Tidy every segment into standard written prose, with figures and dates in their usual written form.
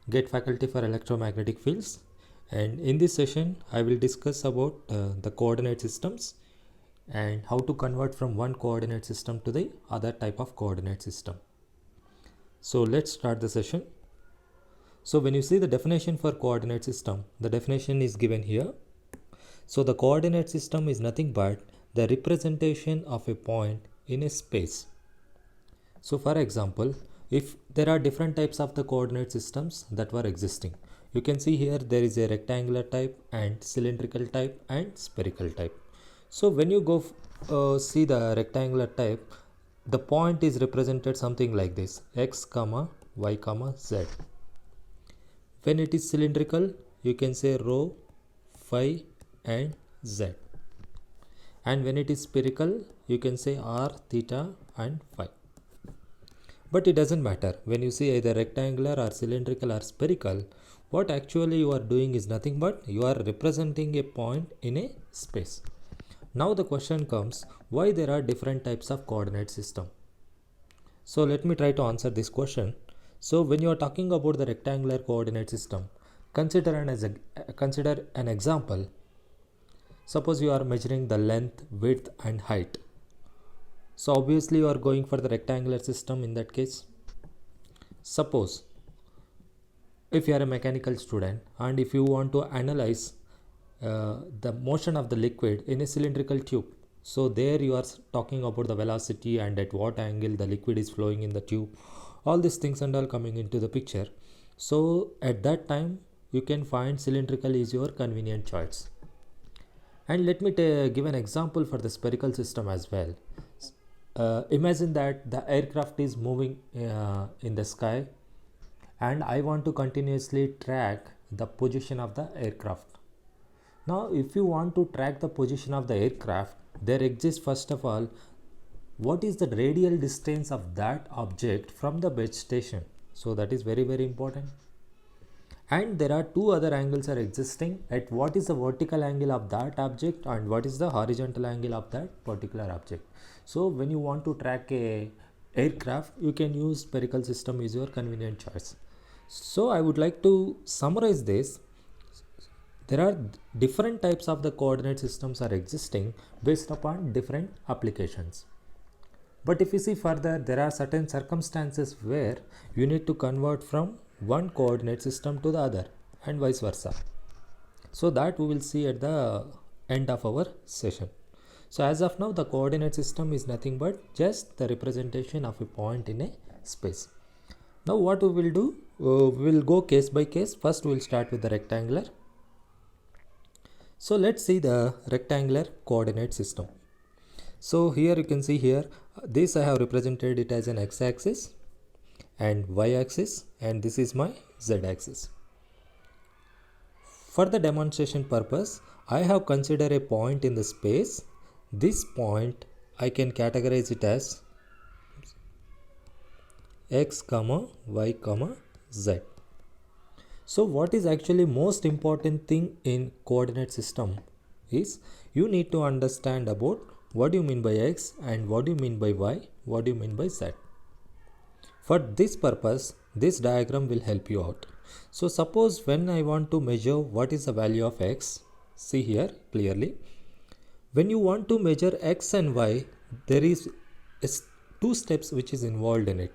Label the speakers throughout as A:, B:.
A: GET faculty for electromagnetic fields, and in this session I will discuss about the coordinate systems and how to convert from one coordinate system to the other type of coordinate system. So let's start the session. So when you see the definition for coordinate system, the definition is given here. So the coordinate system is nothing but the representation of a point in a space. So for example, if there are different types of the coordinate systems that were existing, you can see here there is a rectangular type and cylindrical type and spherical type. So when you go see the rectangular type, the point is represented something like this: x comma y comma z. When it is cylindrical, you can say rho, phi and z. And when it is spherical, you can say r, theta and phi. But it doesn't matter. When you see either rectangular or cylindrical or spherical, what actually you are doing is nothing but you are representing a point in a space. Now the question comes, why there are different types of coordinate system? So let me try to answer this question. So when you are talking about the rectangular coordinate system, consider an example. Suppose you are measuring the length, width and height. So obviously you are going for the rectangular system in that case. Suppose if you are a mechanical student and if you want to analyze the motion of the liquid in a cylindrical tube, so there you are talking about the velocity and at what angle the liquid is flowing in the tube, all these things and all coming into the picture. So at that time you can find cylindrical is your convenient choice. And let me give an example for the spherical system as well. Imagine that the aircraft is moving in the sky and I want to continuously track the position of the aircraft. Now if you want to track the position of the aircraft, there exists first of all what is the radial distance of that object from the base station. So that is very important. And there are two other angles are existing at what is the vertical angle of that object and what is the horizontal angle of that particular object. So when you want to track a aircraft, you can use spherical system is your convenient choice. So I would like to summarize this. There are different types of the coordinate systems are existing based upon different applications. But if you see further, there are certain circumstances where you need to convert from one coordinate system to the other and vice versa. So that we will see at the end of our session. So as of now, the coordinate system is nothing but just the representation of a point in a space. Now what we will do, we will go case by case. First we will start with the rectangular. So let's see the rectangular coordinate system. So here you can see here, this I have represented it as an x-axis and y-axis, and this is my z-axis. For the demonstration purpose, I have considered a point in the space. This point I can categorize it as x comma y comma z. So what is actually most important thing in coordinate system is you need to understand about what do you mean by x and what do you mean by y, what do you mean by z. For this purpose, this diagram will help you out. So suppose when I want to measure what is the value of x, see here clearly. When you want to measure x and y, there is two steps which is involved in it.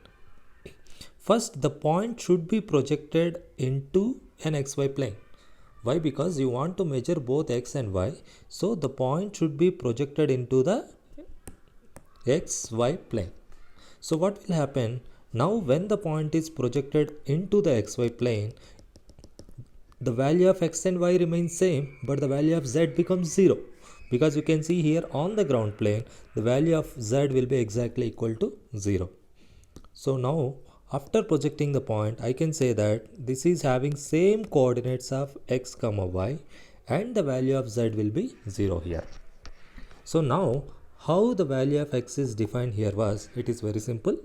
A: First, the point should be projected into an xy plane. Why? Because you want to measure both x and y. So the point should be projected into the xy plane. So what will happen? Now when the point is projected into the xy plane, the value of x and y remains same, but the value of z becomes 0. Because you can see here on the ground plane, the value of z will be exactly equal to 0. So now after projecting the point, I can say that this is having same coordinates of x comma y and the value of z will be 0 here. So now how the value of x is defined here was, it is very simple.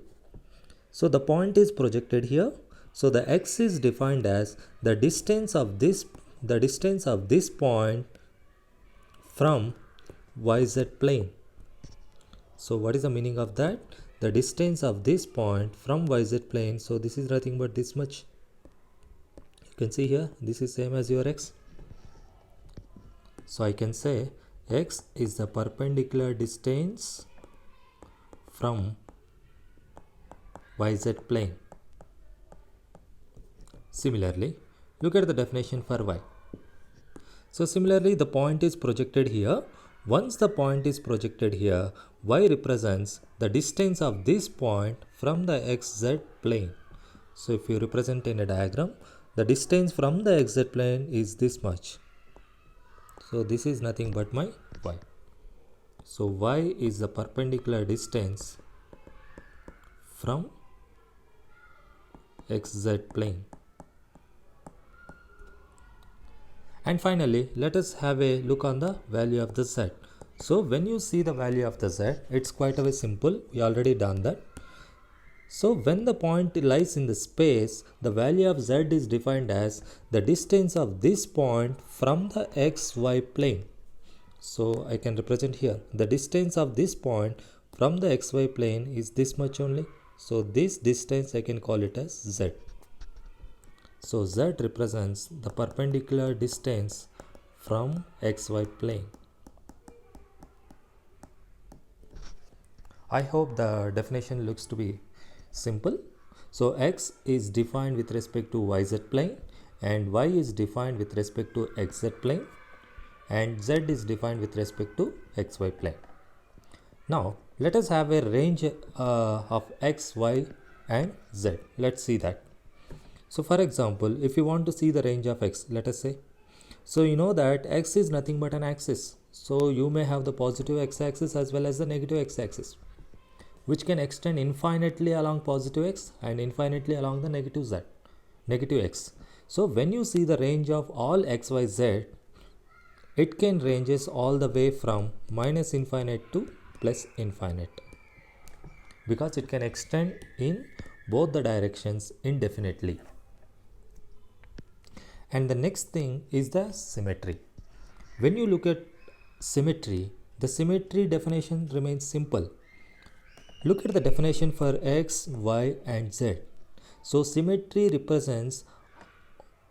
A: So the point is projected here. So the x is defined as the distance of this point from yz plane. So what is the meaning of that? The distance of this point from yz plane. So this is nothing but this much. You can see here, this is same as your x. So I can say x is the perpendicular distance from yz plane. Similarly, look at the definition for y. So similarly, the point is projected here. Once the point is projected here, y represents the distance of this point from the xz plane. So if you represent in a diagram, the distance from the xz plane is this much. So this is nothing but my y. So y is the perpendicular distance from xz plane. And finally, let us have a look on the value of the z. So when you see the value of the z, it's quite a way simple. We already done that. So when the point lies in the space, the value of z is defined as the distance of this point from the xy plane. So I can represent here the distance of this point from the xy plane is this much only. So this distance I can call it as z. So z represents the perpendicular distance from xy plane. I hope the definition looks to be simple. So x is defined with respect to yz plane and y is defined with respect to xz plane and z is defined with respect to xy plane. Now let us have a range of x, y and z. Let's see that. So for example, if you want to see the range of x, let us say, so you know that x is nothing but an axis. So you may have the positive x-axis as well as the negative x-axis, which can extend infinitely along positive x and infinitely along the negative x. So when you see the range of all x, y, z, it can ranges all the way from minus infinite to plus infinite, because it can extend in both the directions indefinitely. And the next thing is the symmetry. When you look at symmetry, the symmetry definition remains simple. Look at the definition for x, y and z. So symmetry represents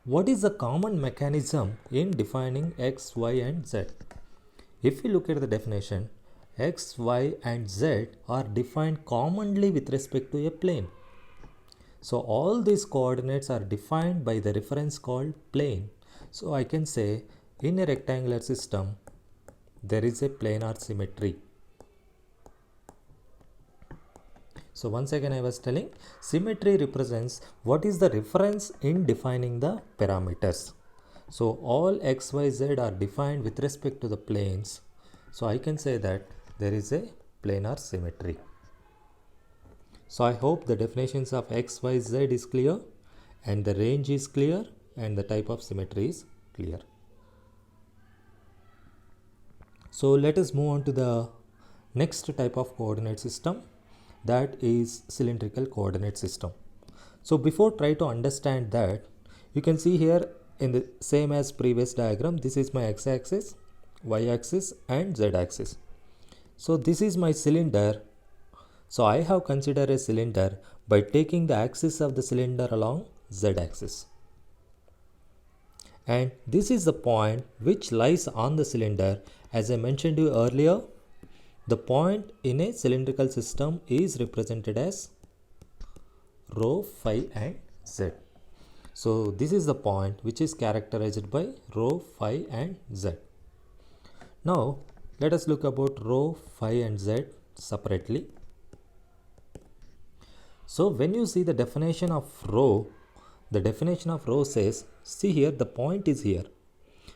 A: what is the common mechanism in defining x, y and z. If you look at the definition, x, y and z are defined commonly with respect to a plane. So all these coordinates are defined by the reference called plane. So I can say in a rectangular system, there is a planar symmetry. So once again I was telling, symmetry represents what is the reference in defining the parameters. So all x, y, z are defined with respect to the planes. So I can say that there is a planar symmetry. So I hope the definitions of x, y, z is clear and the range is clear and the type of symmetry is clear. So let us move on to the next type of coordinate system, that is cylindrical coordinate system. So before try to understand that, you can see here in the same as previous diagram, this is my x-axis, y-axis and z-axis. So this is my cylinder. So I have considered a cylinder by taking the axis of the cylinder along z-axis. And this is the point which lies on the cylinder. As I mentioned to you earlier, the point in a cylindrical system is represented as rho, phi and z. So this is the point which is characterized by rho, phi and z. Now let us look about rho, phi and z separately. So when you see the definition of rho, the definition of rho says, see here the point is here.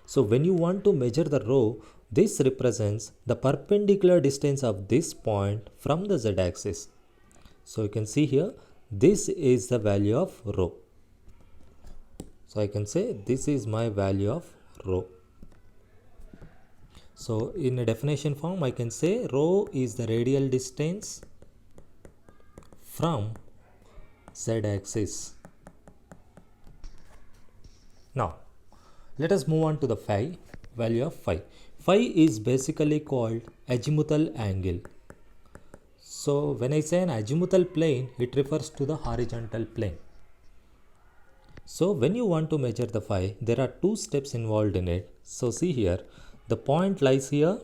A: So when you want to measure the rho, this represents the perpendicular distance of this point from the z-axis. So you can see here, this is the value of rho. So I can say this is my value of rho. So in a definition form, I can say rho is the radial distance from z-axis. Now let us move on to the phi, value of phi. Phi is basically called azimuthal angle. So when I say an azimuthal plane, it refers to the horizontal plane. So when you want to measure the phi, there are two steps involved in it. So see here, the point lies here.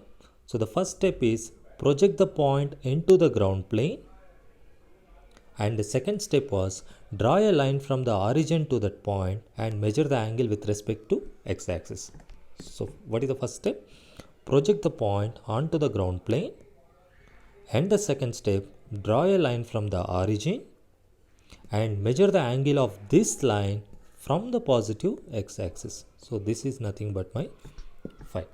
A: So the first step is project the point into the ground plane. And the second step was draw a line from the origin to that point and measure the angle with respect to x-axis. So what is the first step? Project the point onto the ground plane. And the second step, draw a line from the origin and measure the angle of this line from the positive x-axis. So this is nothing but my phi.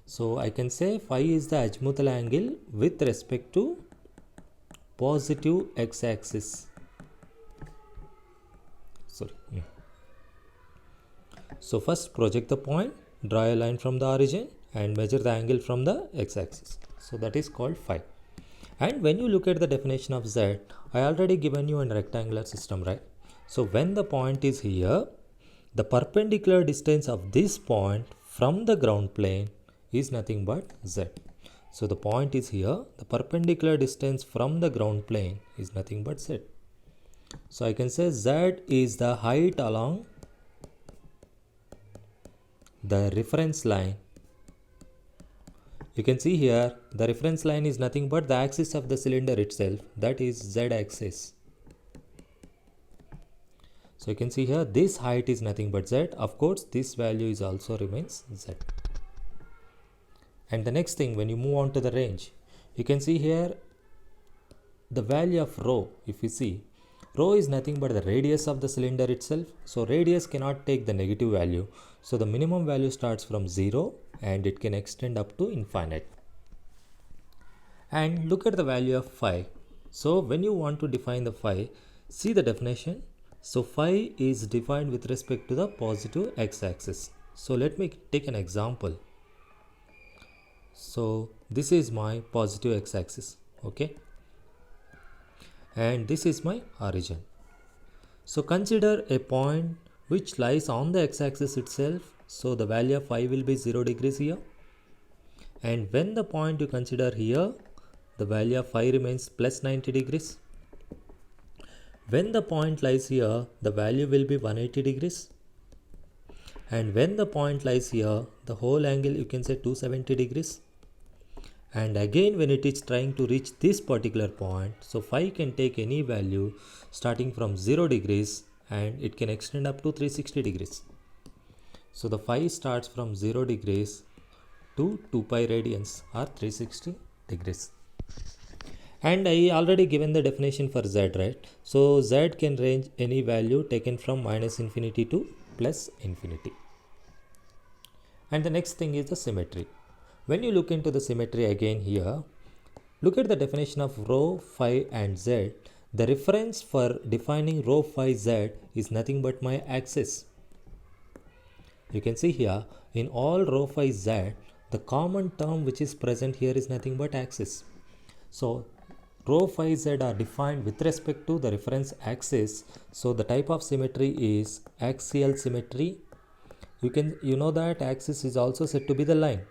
A: So I can say phi is the azimuthal angle with respect to positive x-axis. So first project the point, draw a line from the origin and measure the angle from the x-axis. So that is called phi. And when you look at the definition of Z, I already given you a rectangular system, right? So when the point is here, the perpendicular distance of this point from the ground plane is nothing but Z. So the point is here, the perpendicular distance from the ground plane is nothing but Z. So I can say Z is the height along the reference line. You can see here the reference line is nothing but the axis of the cylinder itself, that is Z axis. So you can see here this height is nothing but Z. Of course this value is also remains Z. And the next thing, when you move on to the range, you can see here the value of rho. If you see, rho is nothing but the radius of the cylinder itself. So radius cannot take the negative value. So the minimum value starts from 0 and it can extend up to infinite. And look at the value of phi. So when you want to define the phi, see the definition. So phi is defined with respect to the positive x-axis. So let me take an example. So this is my positive x-axis, okay? And this is my origin. So consider a point which lies on the x-axis itself. So the value of phi will be 0 degrees here. And when the point you consider here, the value of phi remains plus 90 degrees. When the point lies here, the value will be 180 degrees. And when the point lies here, the whole angle you can say 270 degrees. And again when it is trying to reach this particular point, so phi can take any value starting from 0 degrees and it can extend up to 360 degrees. So the phi starts from 0 degrees to 2 pi radians or 360 degrees. And I already given the definition for Z, right? So Z can range any value taken from minus infinity to plus infinity. And the next thing is the symmetry. When you look into the symmetry again here, look at the definition of rho, phi and Z. The reference for defining rho, phi, Z is nothing but my axis. You can see here in all rho, phi, Z, the common term which is present here is nothing but axis. So rho, phi, Z are defined with respect to the reference axis. So the type of symmetry is axial symmetry. You know that axis is also said to be the line.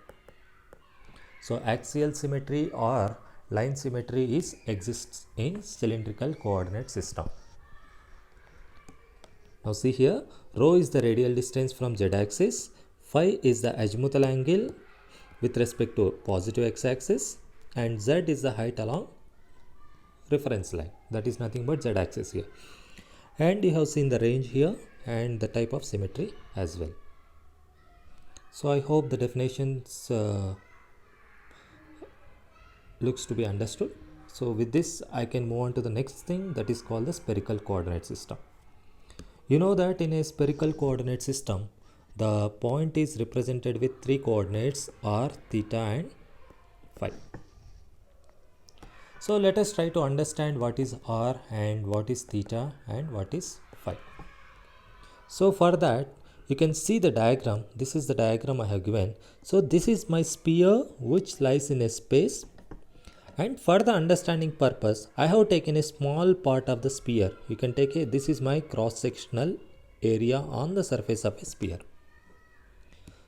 A: So axial symmetry or line symmetry exists in cylindrical coordinate system. Now see here, rho is the radial distance from Z axis, phi is the azimuthal angle with respect to positive x axis, and Z is the height along reference line, that is nothing but Z axis here. And you have seen the range here and the type of symmetry as well. So I hope the definitions looks to be understood. So with this I can move on to the next thing, that is called the spherical coordinate system. You know that in a spherical coordinate system, the point is represented with three coordinates r, theta and phi. So let us try to understand what is r and what is theta and what is phi. So for that you can see the diagram. This is the diagram I have given. So this is my sphere which lies in a space. And for the understanding purpose, I have taken a small part of the sphere. You can take this is my cross-sectional area on the surface of a sphere.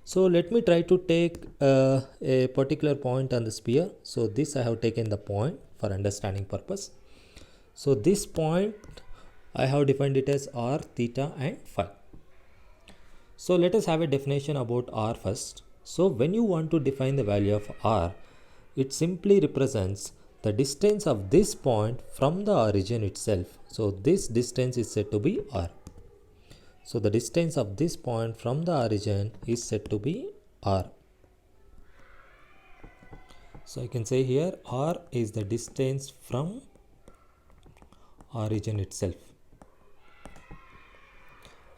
A: So let me try to take a particular point on the sphere. So this I have taken the point for understanding purpose. So this point I have defined it as r, theta and phi. So let us have a definition about r first. So when you want to define the value of r, it simply represents the distance of this point from the origin itself. So this distance is said to be r. So the distance of this point from the origin is said to be r. So I can say here r is the distance from origin itself.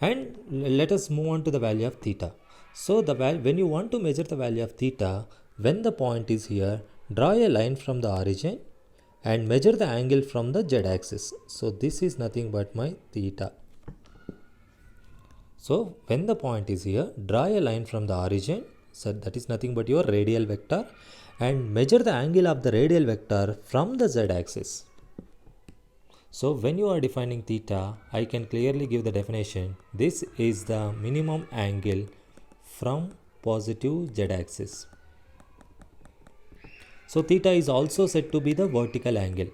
A: And let us move on to the value of theta. So when you want to measure the value of theta, when the point is here, draw a line from the origin and measure the angle from the z-axis. So this is nothing but my theta. So when the point is here, draw a line from the origin, so that is nothing but your radial vector, and measure the angle of the radial vector from the z-axis. So when you are defining theta, I can clearly give the definition. This is the minimum angle from positive z-axis. So theta is also said to be the vertical angle,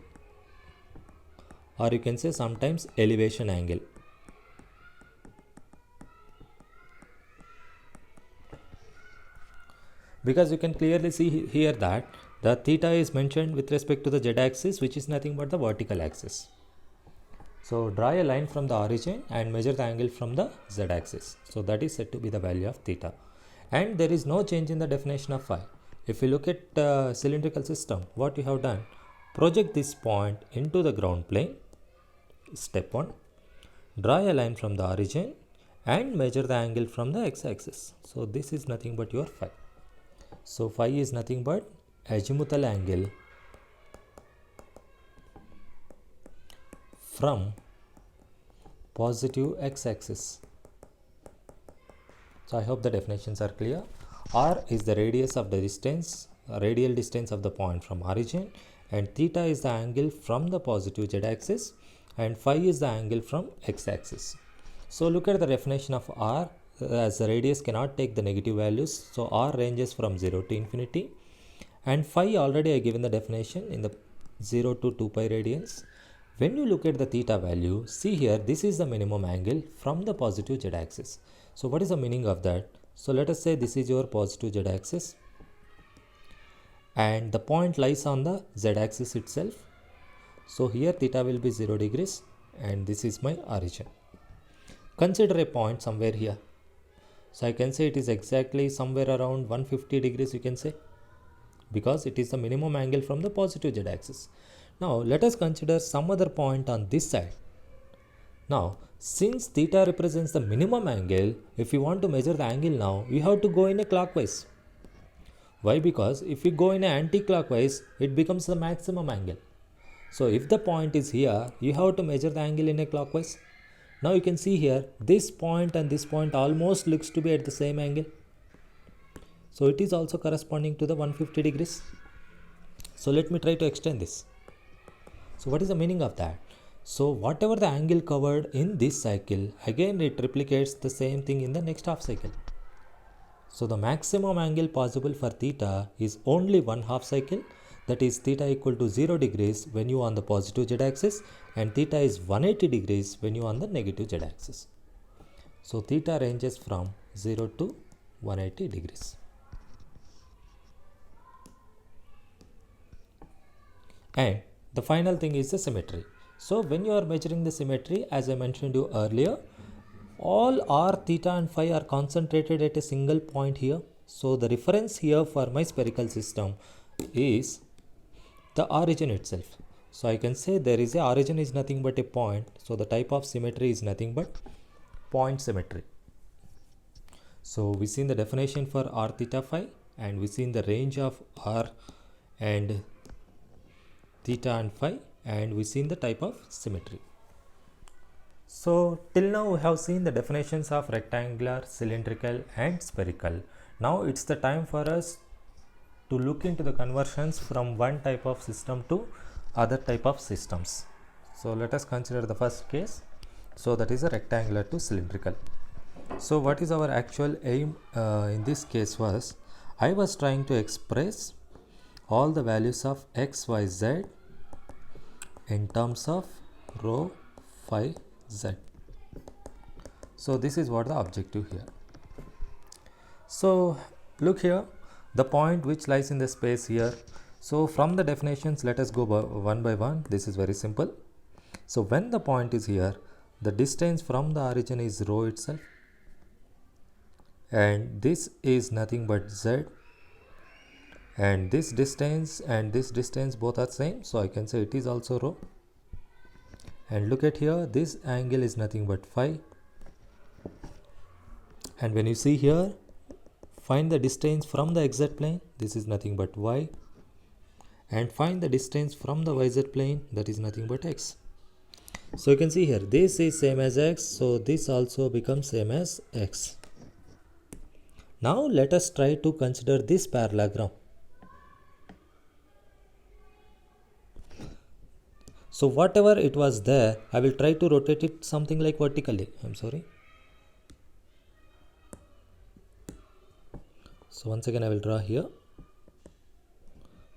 A: or you can say sometimes elevation angle. Because you can clearly see here that the theta is mentioned with respect to the z-axis, which is nothing but the vertical axis. So draw a line from the origin and measure the angle from the z-axis. So that is said to be the value of theta. And there is no change in the definition of phi. If you look at cylindrical system, what you have done, project this point into the ground plane, step 1, draw a line from the origin and measure the angle from the x-axis. So this is nothing but your phi. So phi is nothing but azimuthal angle from positive x-axis. So I hope the definitions are clear. R is the radius of the distance, radial distance of the point from origin, and theta is the angle from the positive z-axis, and phi is the angle from x-axis. So look at the definition of R, as the radius cannot take the negative values. So R ranges from 0 to infinity, and phi already I given the definition in the 0 to 2 pi radians. When you look at the theta value, see here, this is the minimum angle from the positive z-axis. So what is the meaning of that? So let us say this is your positive z-axis and the point lies on the z-axis itself. So here theta will be 0 degrees and this is my origin. Consider a point somewhere here. So I can say it is exactly somewhere around 150 degrees, you can say, because it is the minimum angle from the positive z-axis. Now let us consider some other point on this side. Now since theta represents the minimum angle, if you want to measure the angle now, you have to go in a clockwise. Why? Because if you go in an anti-clockwise, it becomes the maximum angle. So if the point is here, you have to measure the angle in a clockwise. Now you can see here, this point and this point almost looks to be at the same angle. So it is also corresponding to the 150 degrees. So let me try to extend this. So what is the meaning of that? So whatever the angle covered in this cycle, again it replicates the same thing in the next half cycle. So the maximum angle possible for theta is only one half cycle, that is theta equal to 0 degrees when you are on the positive z-axis and theta is 180 degrees when you are on the negative z-axis. So theta ranges from 0 to 180 degrees. And the final thing is the symmetry. So when you are measuring the symmetry, as I mentioned you earlier, all r, theta and phi are concentrated at a single point here. So the reference here for my spherical system is the origin itself. So I can say there is a origin is nothing but a point. So the type of symmetry is nothing but point symmetry. So we seen the definition for r, theta, phi, and we seen the range of r and theta and phi, and we seen the type of symmetry. So till now we have seen the definitions of rectangular, cylindrical and spherical. Now it's the time for us to look into the conversions from one type of system to other type of systems. So let us consider the first case. So that is a rectangular to cylindrical. So what is our actual aim in this case was, I was trying to express all the values of x, y, z in terms of rho, phi, z. So this is what the objective here. So look here, the point which lies in the space here. So from the definitions, let us go one by one. This is very simple. So when the point is here, the distance from the origin is rho itself, and this is nothing but z, and this distance both are same, so I can say it is also rho. And look at here, this angle is nothing but phi, and when you see here, find the distance from the xz plane, this is nothing but y, and find the distance from the yz plane, that is nothing but x. So you can see here, this is same as x, so this also becomes same as x. Now let us try to consider this parallelogram. So whatever it was there, I will try to rotate it something like vertically. So once again I will draw here.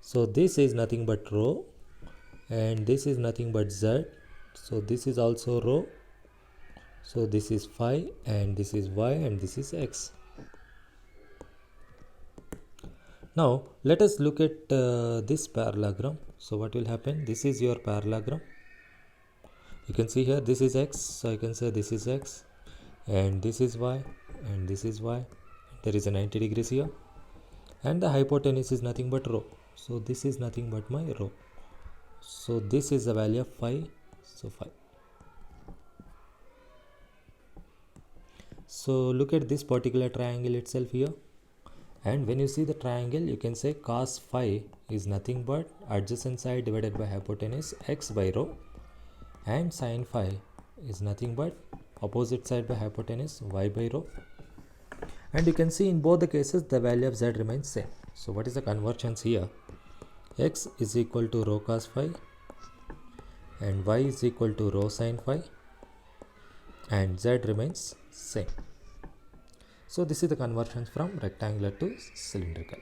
A: So this is nothing but rho, and this is nothing but z. So this is also rho. So this is phi, and this is y, and this is x. Now let us look at this parallelogram. So what will happen? This is your parallelogram. You can see here, this is x, so I can say this is x, and this is y, and this is y. There is a 90 degrees here, and the hypotenuse is nothing but rho. So this is nothing but my rho. So this is the value of phi. So phi. So look at this particular triangle itself here, and when you see the triangle, you can say cos phi is nothing but adjacent side divided by hypotenuse x by rho, and sin phi is nothing but opposite side by hypotenuse y by rho. And you can see in both the cases the value of z remains same. So what is the convergence here? X is equal to rho cos phi, and y is equal to rho sin phi, and z remains same. So this is the convergence from rectangular to cylindrical.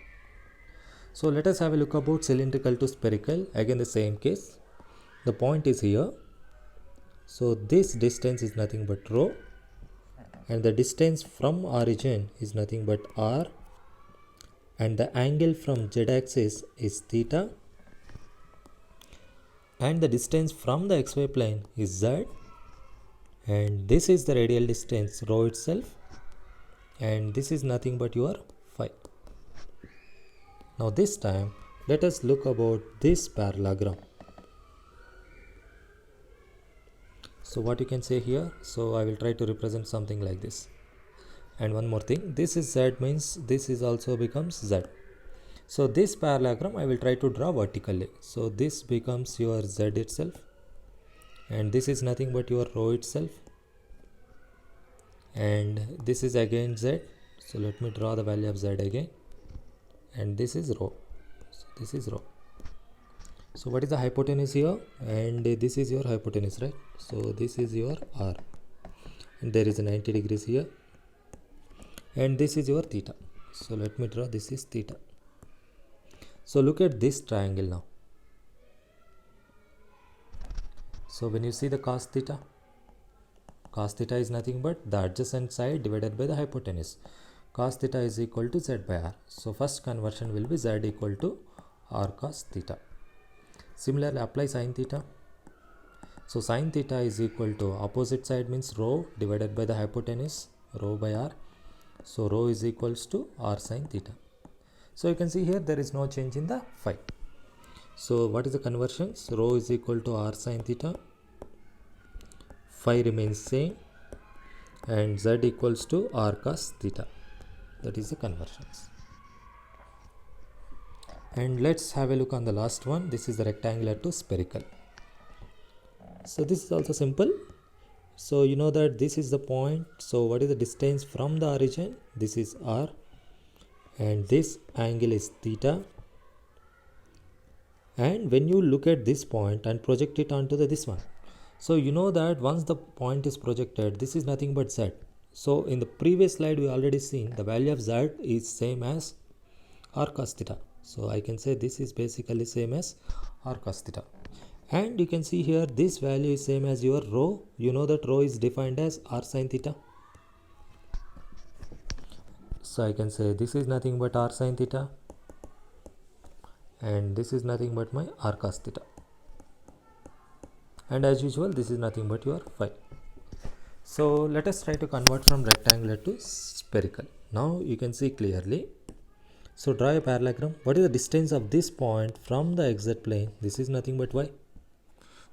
A: So let us have a look about cylindrical to spherical. Again the same case. The point is here. So this distance is nothing but rho, and the distance from origin is nothing but r, and the angle from z axis is theta, and the distance from the xy plane is z, and this is the radial distance rho itself, and this is nothing but your phi. Now this time let us look about this parallelogram. So what you can say here, so I will try to represent something like this. And one more thing, this is z, means this is also becomes z. So this parallelogram I will try to draw vertically. So this becomes your z itself, and this is nothing but your rho itself, and this is again z. So let me draw the value of z again, and this is rho. So this is rho. So what is the hypotenuse here? And this is your hypotenuse, right? So this is your r, and there is a 90 degrees here, and this is your theta. So let me draw, this is theta. So look at this triangle now. So when you see the cos theta is nothing but the adjacent side divided by the hypotenuse. Cos theta is equal to z by r. So first conversion will be z equal to r cos theta. Similarly apply sin theta. So sin theta is equal to opposite side means rho divided by the hypotenuse, rho by r. So rho is equals to r sin theta. So you can see here there is no change in the phi. So what is the conversion? So rho is equal to r sin theta, phi remains same, and z equals to r cos theta. That is the conversions. And let's have a look on the last one. This is the rectangular to spherical. So this is also simple. So you know that this is the point. So what is the distance from the origin? This is r, and this angle is theta. And when you look at this point and project it onto this one, so you know that once the point is projected, this is nothing but z. So in the previous slide we already seen the value of z is same as r cos theta. So I can say this is basically same as r cos theta. And you can see here this value is same as your rho. You know that rho is defined as r sin theta. So I can say this is nothing but r sin theta, and this is nothing but my r cos theta, and as usual this is nothing but your phi. So let us try to convert from rectangular to spherical. Now you can see clearly. So draw a parallelogram. What is the distance of this point from the xz plane? This is nothing but y.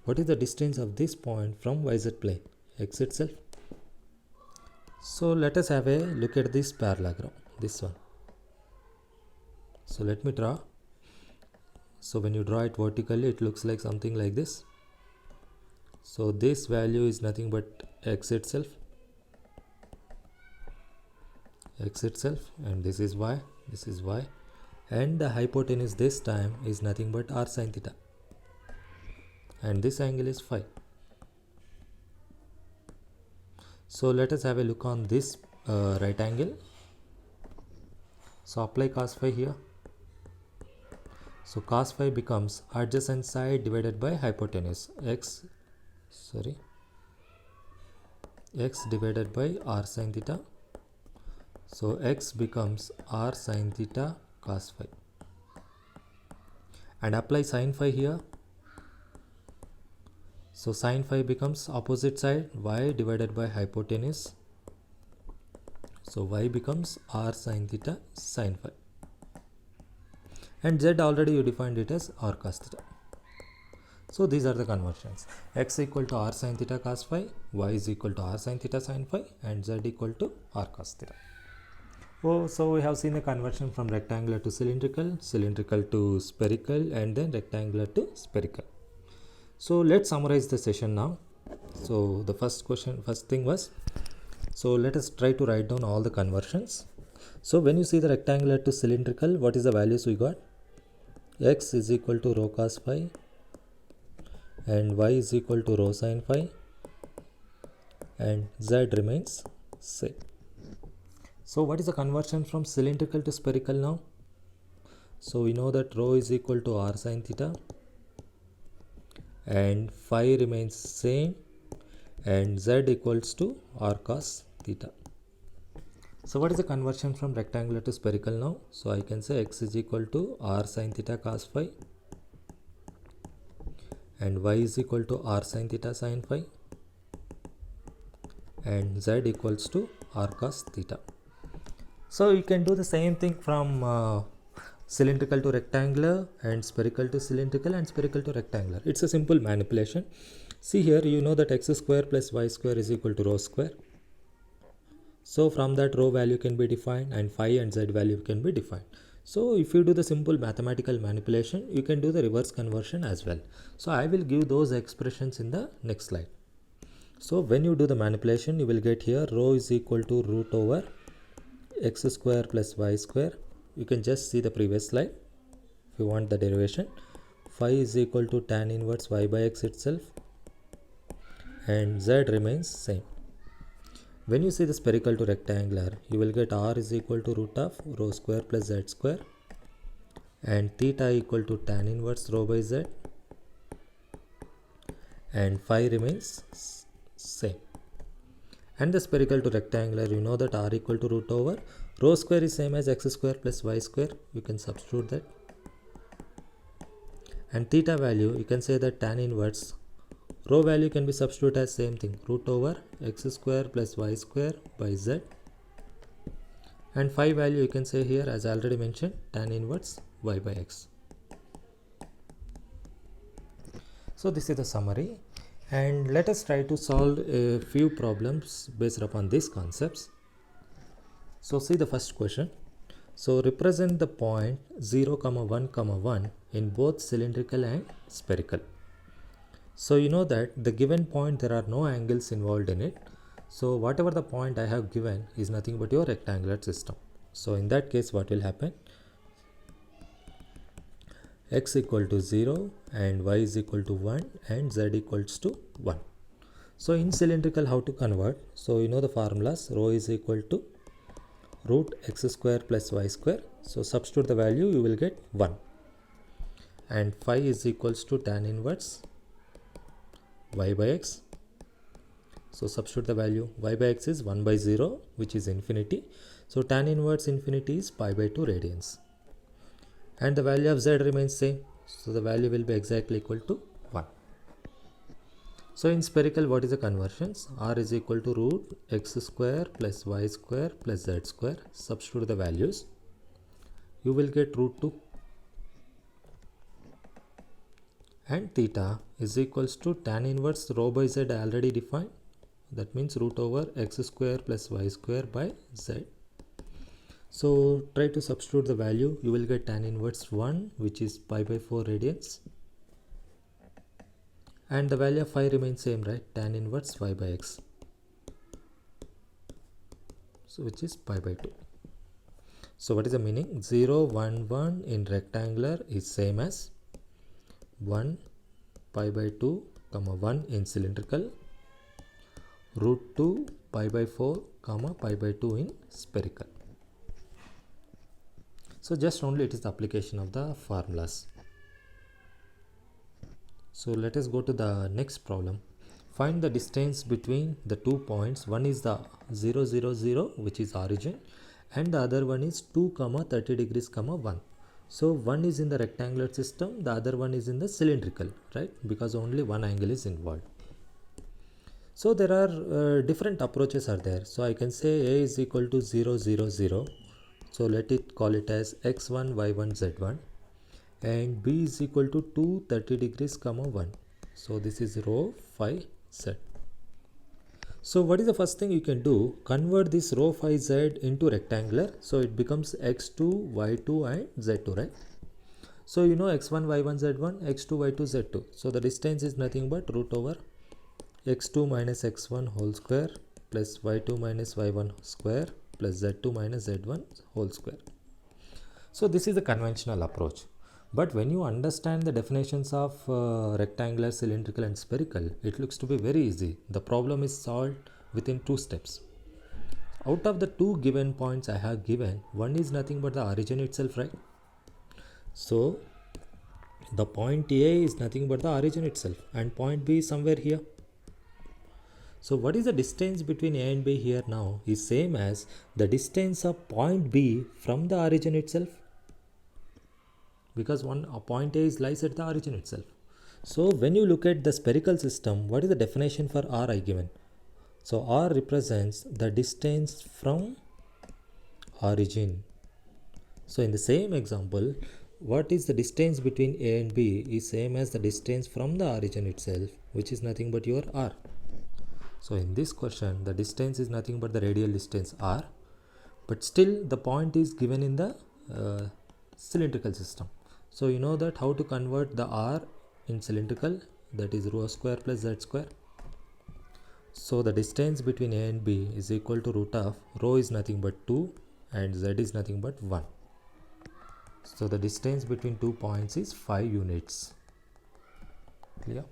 A: What is the distance of this point from yz plane? X itself. So let us have a look at this parallelogram, this one. So let me draw. So when you draw it vertically, it looks like something like this. So this value is nothing but x itself, and this is y, and the hypotenuse this time is nothing but r sin theta, and this angle is phi. So let us have a look on this right angle. So apply cos phi here. So cos phi becomes adjacent side divided by hypotenuse, x divided by r sin theta. So x becomes r sin theta cos phi, and apply sin phi here. So sin phi becomes opposite side, y divided by hypotenuse. So y becomes r sin theta sin phi, and z already you defined it as r cos theta. So these are the conversions. X equal to r sin theta cos phi, y is equal to r sin theta sin phi, and z equal to r cos theta. Oh, so we have seen the conversion from rectangular to cylindrical, cylindrical to spherical, and then rectangular to spherical. So let's summarize the session now. So the first thing was, so let us try to write down all the conversions. So when you see the rectangular to cylindrical, what is the values we got? X is equal to rho cos phi, and y is equal to rho sin phi, and z remains same. So what is the conversion from cylindrical to spherical now? So we know that rho is equal to r sin theta, and phi remains same, and z equals to r cos theta. So what is the conversion from rectangular to spherical now? So I can say x is equal to r sin theta cos phi, and y is equal to r sin theta sin phi, and z equals to r cos theta. So you can do the same thing from cylindrical to rectangular, and spherical to cylindrical, and spherical to rectangular. It's a simple manipulation. See here, you know that x square plus y square is equal to rho square. So from that, rho value can be defined, and phi and z value can be defined. So if you do the simple mathematical manipulation, you can do the reverse conversion as well. So I will give those expressions in the next slide. So when you do the manipulation, you will get here rho is equal to root over x square plus y square. You can just see the previous slide if you want the derivation. Phi is equal to tan inverse y by x itself, and z remains same. When you see the spherical to rectangular, you will get r is equal to root of rho square plus z square, and theta equal to tan inverse rho by z, and phi remains same. And the spherical to rectangular, you know that r equal to root over rho square is same as x square plus y square. You can substitute that. And theta value, you can say that tan inverse rho value can be substituted as same thing, root over x square plus y square by z. And phi value you can say here, as I already mentioned, tan inverse y by x. So this is the summary, and let us try to solve a few problems based upon these concepts. So see the first question. So represent the point 0, 1, 1 in both cylindrical and spherical. So you know that the given point, there are no angles involved in it. So whatever the point I have given is nothing but your rectangular system. So in that case, what will happen? X equal to 0 and y is equal to 1 and z equals to 1. So in cylindrical, how to convert? So you know the formulas. Rho is equal to root x square plus y square. So substitute the value, you will get 1. And phi is equals to tan inverse y by x. So substitute the value. Y by x is 1 by 0, which is infinity. So tan inverse infinity is pi by 2 radians. And the value of z remains same. So the value will be exactly equal to 1. So in spherical, what is the conversions? R is equal to root x square plus y square plus z square. Substitute the values. You will get root 2. And theta is equals to tan inverse rho by z already defined. That means root over x square plus y square by z. So try to substitute the value. You will get tan inverse 1, which is pi by 4 radians. And the value of phi remains same, right? Tan inverse y by x. So which is pi by 2. So what is the meaning? 0, 1, 1 in rectangular is same as 1 pi by 2, comma 1 in cylindrical, root 2 pi by 4, comma pi by 2 in spherical. So just only it is the application of the formulas. So let us go to the next problem. Find the distance between the 2 points. One is the 0, 0, 0, which is origin, and the other one is 2, comma 30 degrees, comma 1. So one is in the rectangular system, the other one is in the cylindrical, right? Because only one angle is involved. So there are different approaches are there. So I can say A is equal to 0, 0, 0. So let it call it as x1, y1, z1. And B is equal to 2, 30 degrees, comma 1. So this is rho phi z. So what is the first thing you can do? Convert this rho phi z into rectangular. So it becomes x2, y2 and z2, right? So you know x1, y1, z1, x2, y2, z2. So the distance is nothing but root over x2 minus x1 whole square plus y2 minus y1 square plus z2 minus z1 whole square. So this is the conventional approach. But when you understand the definitions of rectangular, cylindrical and spherical, it looks to be very easy. The problem is solved within 2 steps. Out of the 2 given points I have given, one is nothing but the origin itself, right? So the point A is nothing but the origin itself, and point B is somewhere here. So what is the distance between A and B here now is same as the distance of point B from the origin itself, because a point A lies at the origin itself. So when you look at the spherical system, what is the definition for R I given? So R represents the distance from origin. So in the same example, what is the distance between A and B is same as the distance from the origin itself, which is nothing but your R. So in this question, the distance is nothing but the radial distance R, but still the point is given in the cylindrical system. So you know that how to convert the R in cylindrical, that is rho square plus z square. So the distance between A and B is equal to root of rho is nothing but 2 and z is nothing but 1. So the distance between 2 points is 5 units. Clear?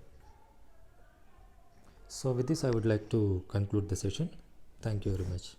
A: So with this I would like to conclude the session. Thank you very much.